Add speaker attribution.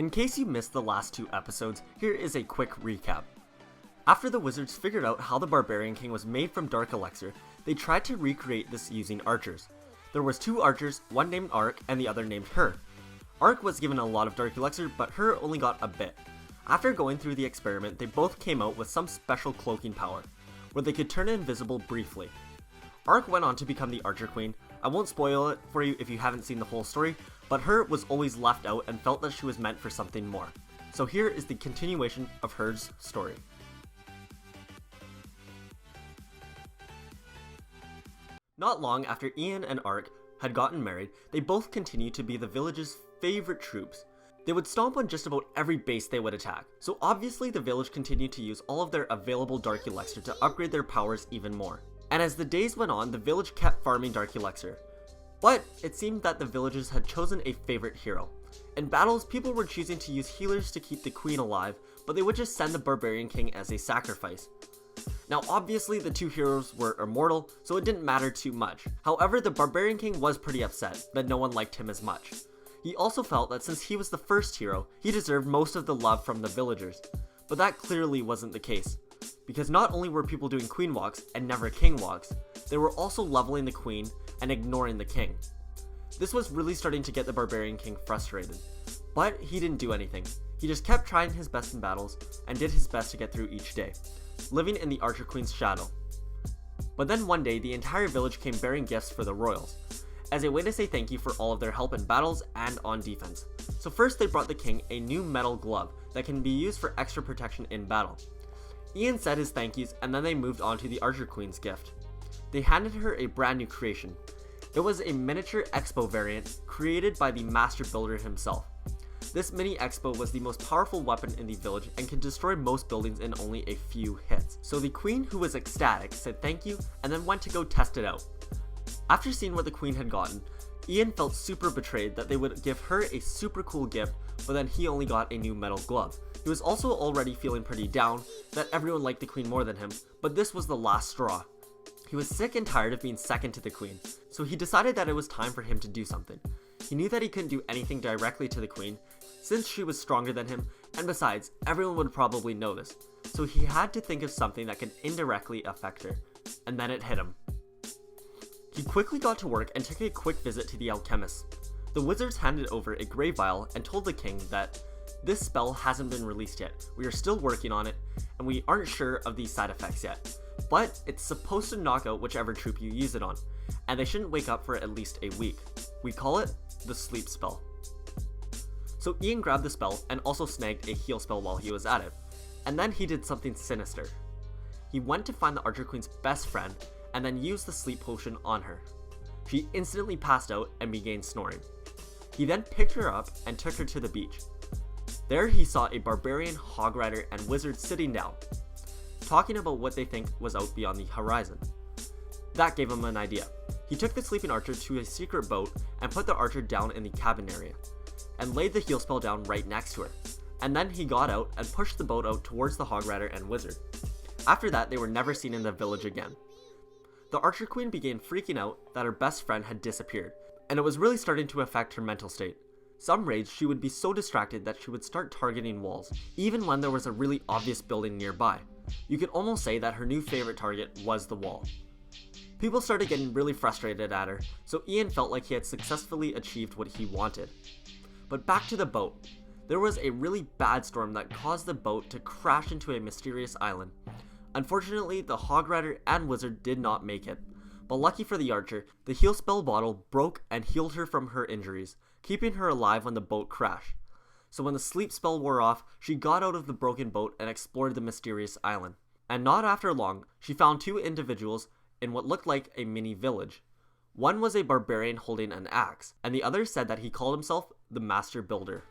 Speaker 1: In case you missed the last 2 episodes, here is a quick recap. After the wizards figured out how the Barbarian King was made from dark elixir, they tried to recreate this using archers. There was 2 archers, one named Ark and the other named Her. Ark was given a lot of dark elixir, but Her only got a bit. After going through the experiment, they both came out with some special cloaking power, where they could turn invisible briefly. Ark went on to become the Archer Queen. I won't spoil it for you if you haven't seen the whole story, but Her was always left out and felt that she was meant for something more. So here is the continuation of Her's story. Not long after Ian and Ark had gotten married, they both continued to be the village's favorite troops. They would stomp on just about every base they would attack, so obviously the village continued to use all of their available dark elixir to upgrade their powers even more. And as the days went on, the village kept farming dark elixir. But it seemed that the villagers had chosen a favorite hero. In battles, people were choosing to use healers to keep the queen alive, but they would just send the Barbarian King as a sacrifice. Now obviously the 2 heroes were immortal, so it didn't matter too much. However, the Barbarian King was pretty upset that no one liked him as much. He also felt that since he was the first hero, he deserved most of the love from the villagers. But that clearly wasn't the case, because not only were people doing queen walks and never king walks, they were also leveling the queen and ignoring the king. This was really starting to get the Barbarian King frustrated, but he didn't do anything. He just kept trying his best in battles and did his best to get through each day, living in the Archer Queen's shadow. But then one day, the entire village came bearing gifts for the royals, as a way to say thank you for all of their help in battles and on defense. So first they brought the king a new metal glove that can be used for extra protection in battle. Ian said his thank yous, and then they moved on to the Archer Queen's gift. They handed her a brand new creation. It was a miniature Expo variant created by the master builder himself. This mini Expo was the most powerful weapon in the village and could destroy most buildings in only a few hits. So the queen, who was ecstatic, said thank you and then went to go test it out. After seeing what the queen had gotten, Ian felt super betrayed that they would give her a super cool gift, but then he only got a new metal glove. He was also already feeling pretty down that everyone liked the queen more than him, but this was the last straw. He was sick and tired of being second to the queen, so he decided that it was time for him to do something. He knew that he couldn't do anything directly to the queen, since she was stronger than him, and besides, everyone would probably know this, so he had to think of something that could indirectly affect her, and then it hit him. He quickly got to work and took a quick visit to the alchemist. The wizards handed over a grey vial and told the king that this spell hasn't been released yet, we are still working on it, and we aren't sure of the side effects yet, but it's supposed to knock out whichever troop you use it on, and they shouldn't wake up for at least a week. We call it the sleep spell. So Ian grabbed the spell and also snagged a heal spell while he was at it, and then he did something sinister. He went to find the Archer Queen's best friend and then used the sleep potion on her. She instantly passed out and began snoring. He then picked her up and took her to the beach. There he saw a barbarian, hog rider, and wizard sitting down, talking about what they think was out beyond the horizon. That gave him an idea. He took the sleeping archer to a secret boat and put the archer down in the cabin area, and laid the heal spell down right next to her. And then he got out and pushed the boat out towards the hog rider and wizard. After that, they were never seen in the village again. The Archer Queen began freaking out that her best friend had disappeared, and it was really starting to affect her mental state. Some raids, she would be so distracted that she would start targeting walls, even when there was a really obvious building nearby. You could almost say that her new favorite target was the wall. People started getting really frustrated at her, so Ian felt like he had successfully achieved what he wanted. But back to the boat. There was a really bad storm that caused the boat to crash into a mysterious island. Unfortunately, the hog rider and wizard did not make it, but lucky for the archer, the heal spell bottle broke and healed her from her injuries, keeping her alive when the boat crashed. So when the sleep spell wore off, she got out of the broken boat and explored the mysterious island. And not after long, she found 2 individuals in what looked like a mini village. One was a barbarian holding an axe, and the other said that he called himself the Master Builder.